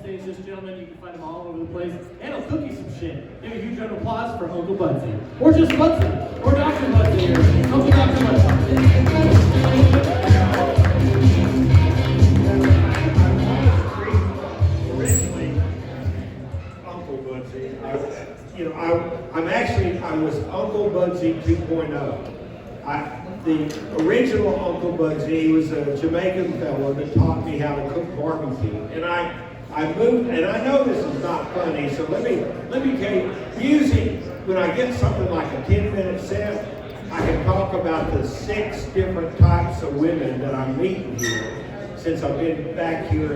stage, this gentleman, you can find him all over the place, and he'll cook you some shit. Give a huge round of applause for Uncle Budsy. Or just Budsy. Or Dr. Budsy here. Uncle Dr. Budsy. Originally, Uncle Budsy. I was Uncle Budsy 2.0. The original Uncle Budsy, he was a Jamaican fellow that taught me how to cook barbecue. And I moved, and I know this is not funny, so let me tell you, usually when I get something like a 10-minute set, I can talk about the 6 different types of women that I'm meeting here since I've been back here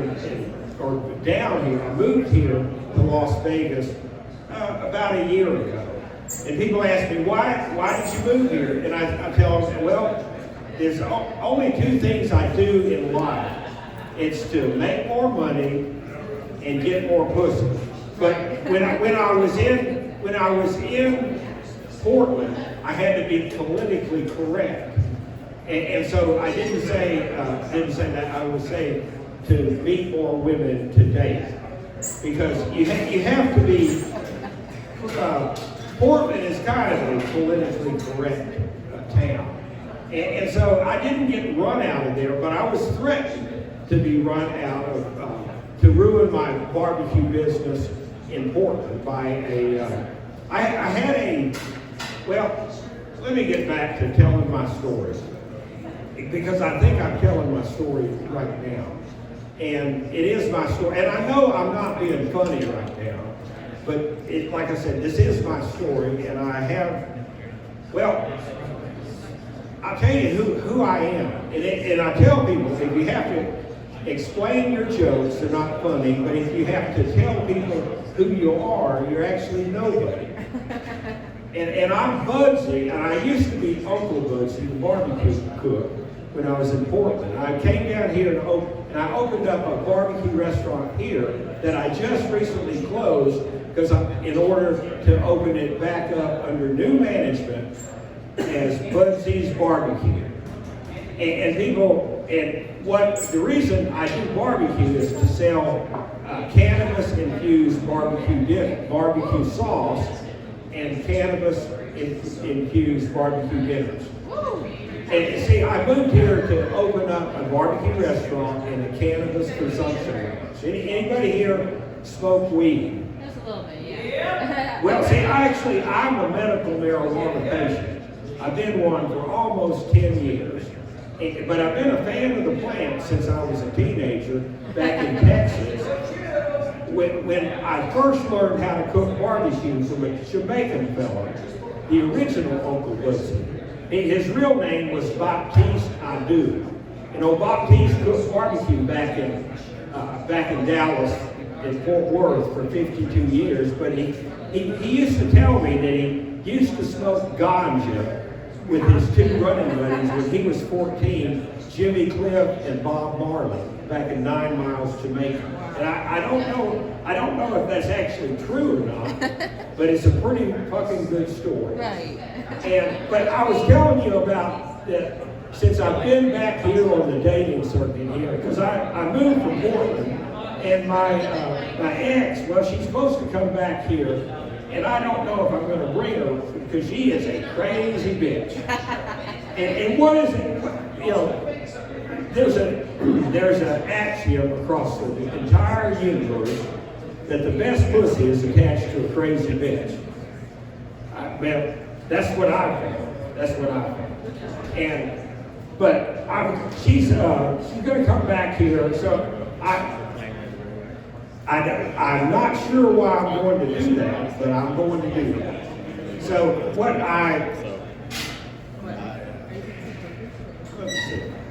or down here. I moved here to Las Vegas about a year ago. And people ask me, why did you move here? And I tell them, well, there's only 2 things I do in life. It's to make more money and get more pussy. But when I was in Portland, I had to be politically correct. And so I didn't say that. I would say to meet more women to date. Because you have to be, Portland is kind of a politically correct town. And so I didn't get run out of there, but I was threatened to be run out of, to ruin my barbecue business in Portland by well, let me get back to telling my story. Because I think I'm telling my story right now. And it is my story. And I know I'm not being funny right now. But like I said, this is my story, and I'll tell you who I am. And I tell people, if you have to explain your jokes, they're not funny, but if you have to tell people who you are, you're actually nobody. And I'm Budsy, and I used to be Uncle Budsy, the barbecue cook, when I was in Portland. I came down here and I opened up a barbecue restaurant here that I just recently closed because in order to open it back up under new management as Budsy's Barbecue. And the reason I do barbecue is to sell cannabis-infused barbecue sauce and cannabis-infused barbecue dinners. And see, I moved here to open up a barbecue restaurant and a cannabis consumption lounge. Anybody here smoke weed? Just a little bit, yeah. Well, see, I'm a medical marijuana patient. I've been one for almost 10 years. But I've been a fan of the plant since I was a teenager back in Texas. When I first learned how to cook barbecue from a Jamaican fellow, the original Uncle Budsy. His real name was Baptiste Adu. You know, Baptiste cooked barbecue back in Dallas in Fort Worth for 52 years, but he used to tell me that he used to smoke ganja with his 2 running buddies when he was 14, Jimmy Cliff and Bob Marley, back in 9 Miles, Jamaica. And I don't know if that's actually true or not, but it's a pretty fucking good story. Right. But I was telling you about that since I've been back here on the dating circuit here, because I moved from Portland, and my ex, well, she's supposed to come back here, and I don't know if I'm going to bring her because she is a crazy bitch. And what is it? You know, there's an axiom across the entire universe that the best pussy is attached to a crazy bitch. Well, that's what I found. That's what I found. But she's going to come back here, so I'm not sure why I'm going to do that, but I'm going to do that. So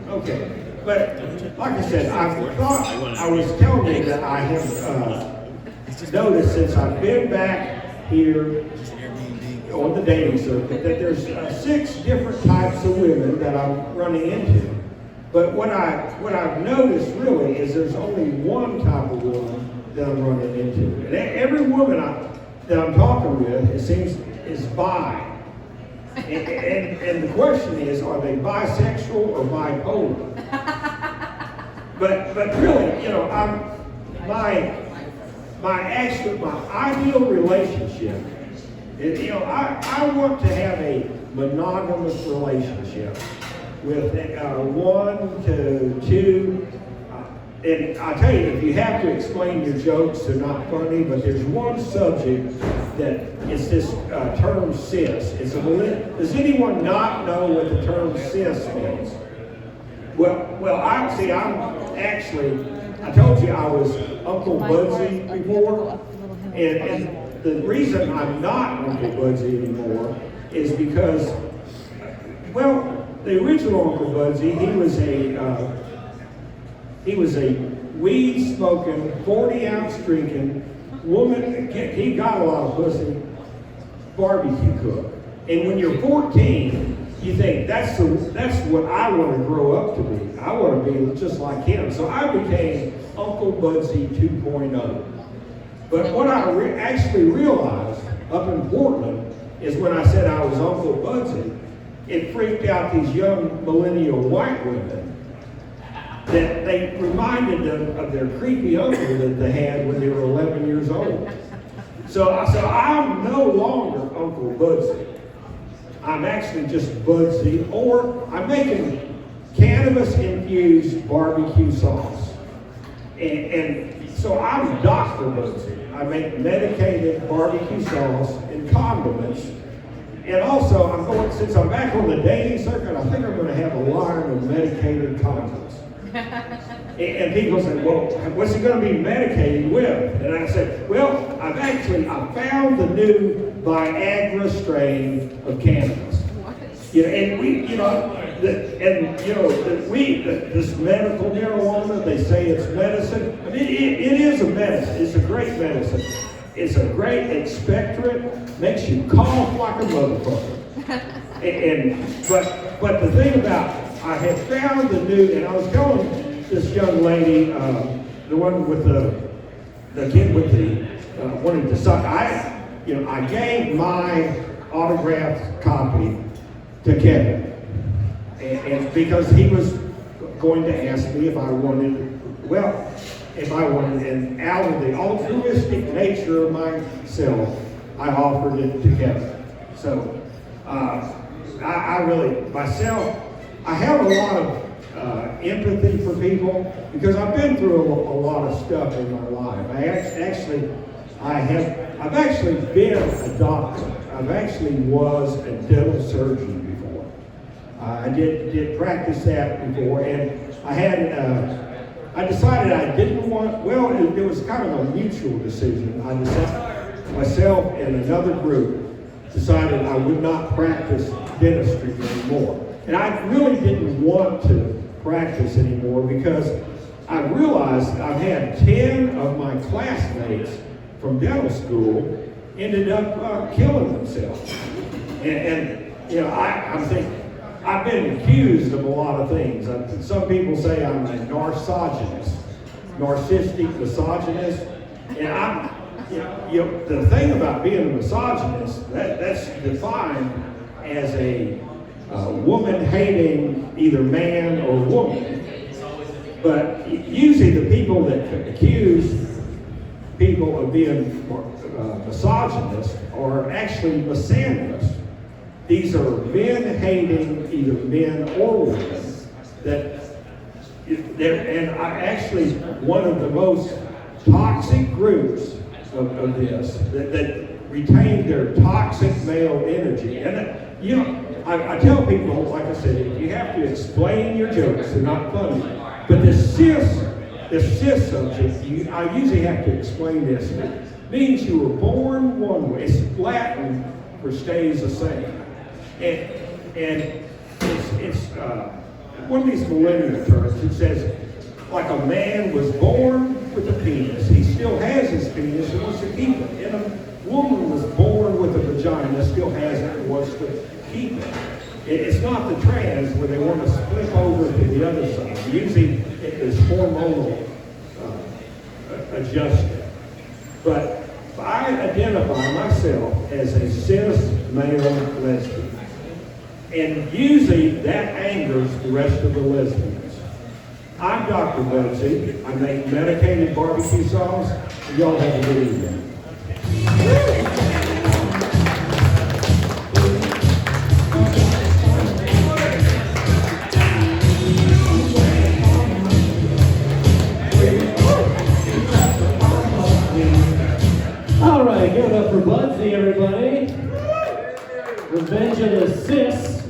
okay, but like I said, I was telling you that I have noticed since I've been back here on the dating circuit that there's 6 different types of women that I'm running into. But what I've noticed really is there's only one type of woman that I'm running into. And every woman that I'm talking with, it seems, is bi. And the question is, are they bisexual or bipolar? But really, you know, my my ideal relationship is, I want to have a monogamous relationship with 1 to 2. And I tell you, if you have to explain your jokes, they're not funny, but there's one subject that it's this term cis. Does anyone not know what the term cis means? I told you I was Uncle Budsy before, and the reason I'm not Uncle Budsy anymore is because, the original Uncle Budsy, he was a weed-smoking, 40-ounce drinking woman. He got a lot of pussy, barbecue cook. And when you're 14, you think, that's what I want to grow up to be. I want to be just like him. So I became Uncle Budsy 2.0. But what I actually realized up in Portland is when I said I was Uncle Budsy, it freaked out these young millennial white women that they reminded them of their creepy uncle that they had when they were 11 years old. So I'm no longer Uncle Budsy. I'm actually just Budsy, or I'm making cannabis-infused barbecue sauce. And so I'm Dr. Budsy. I make medicated barbecue sauce and condiments. And also, since I'm back on the dating circuit, I think I'm going to have a line of medicated condoms. And people say, well, what's it going to be medicated with? And I said, well, I found the new Viagra strain of cannabis. This medical marijuana, they say it's medicine. I mean, it is a medicine. It's a great medicine. It's a great expectorant, makes you cough like a motherfucker. But the thing about, I had found the new, and I was telling this young lady, the one with the kid with the wanting to suck. I gave my autographed copy to Kevin, and because he was going to ask me if I wanted, and out of the altruistic nature of myself, I offered it to Kevin. So I really, myself, I have a lot of empathy for people because I've been through a lot of stuff in my life. I've actually been a doctor. I've actually was a dental surgeon before. I did practice that before, and I decided I didn't want, it was kind of a mutual decision. I decided, myself and another group decided I would not practice dentistry anymore. And I really didn't want to practice anymore because I realized I've had 10 of my classmates from dental school ended up killing themselves. And I'm thinking, I've been accused of a lot of things. Some people say I'm a narcissist, misogynist, and the thing about being a misogynist, that's defined as a woman hating either man or woman. But usually the people that accuse people of being misogynist are actually misandrists. These are men hating either men or women. And one of the most toxic groups of this that retain their toxic male energy. And I tell people, like I said, if you have to explain your jokes, they're not funny. But the cis subject, I usually have to explain this. It means you were born one way. It's Latin for stays the same. And it's one of these millennial terms. It says, like a man was born with a penis. He still has his penis and wants to keep it. And a woman was born with a vagina, still has it and wants to keep it. It's not the trans where they want to flip over to the other side. Usually it is hormonal adjustment. But I identify myself as a cis male lesbian. And usually that angers the rest of the lesbians. I'm Dr. Budsy. I make medicated barbecue sauce. Y'all have a good evening. All right, give it up for Budsy, everybody. Revenge of the Sis.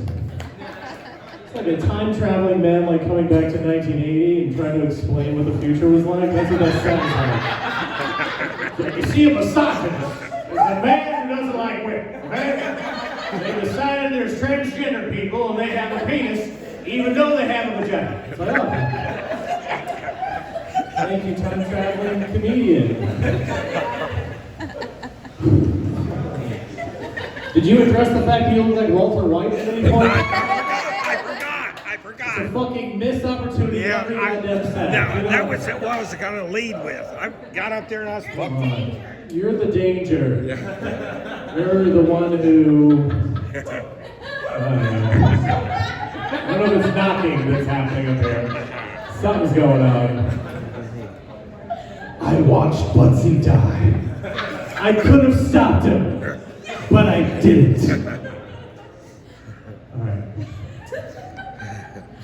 It's like a time-traveling man, like coming back to 1980 and trying to explain what the future was like. That's what that sounds like. You see, a misogynist is a man who doesn't like women, okay? They decided there's transgender people and they have a penis, even though they have a vagina. It's like, oh. Thank you, time-traveling comedian. Did you address the fact that you look like Walter White at any point? I forgot. It's a fucking missed opportunity Yeah, every goddamn set. that was what I was going to lead with. I got up there and I was fucking. You're the danger. You're the one who... I don't know if it's knocking that's happening up here. Something's going on. I watched Budsy die. I could have stopped him, but I didn't. All right.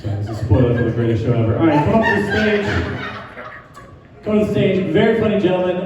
Sorry, this is a spoiler for the greatest show ever. All right, come up to the stage. Come to the stage. Very funny gentleman.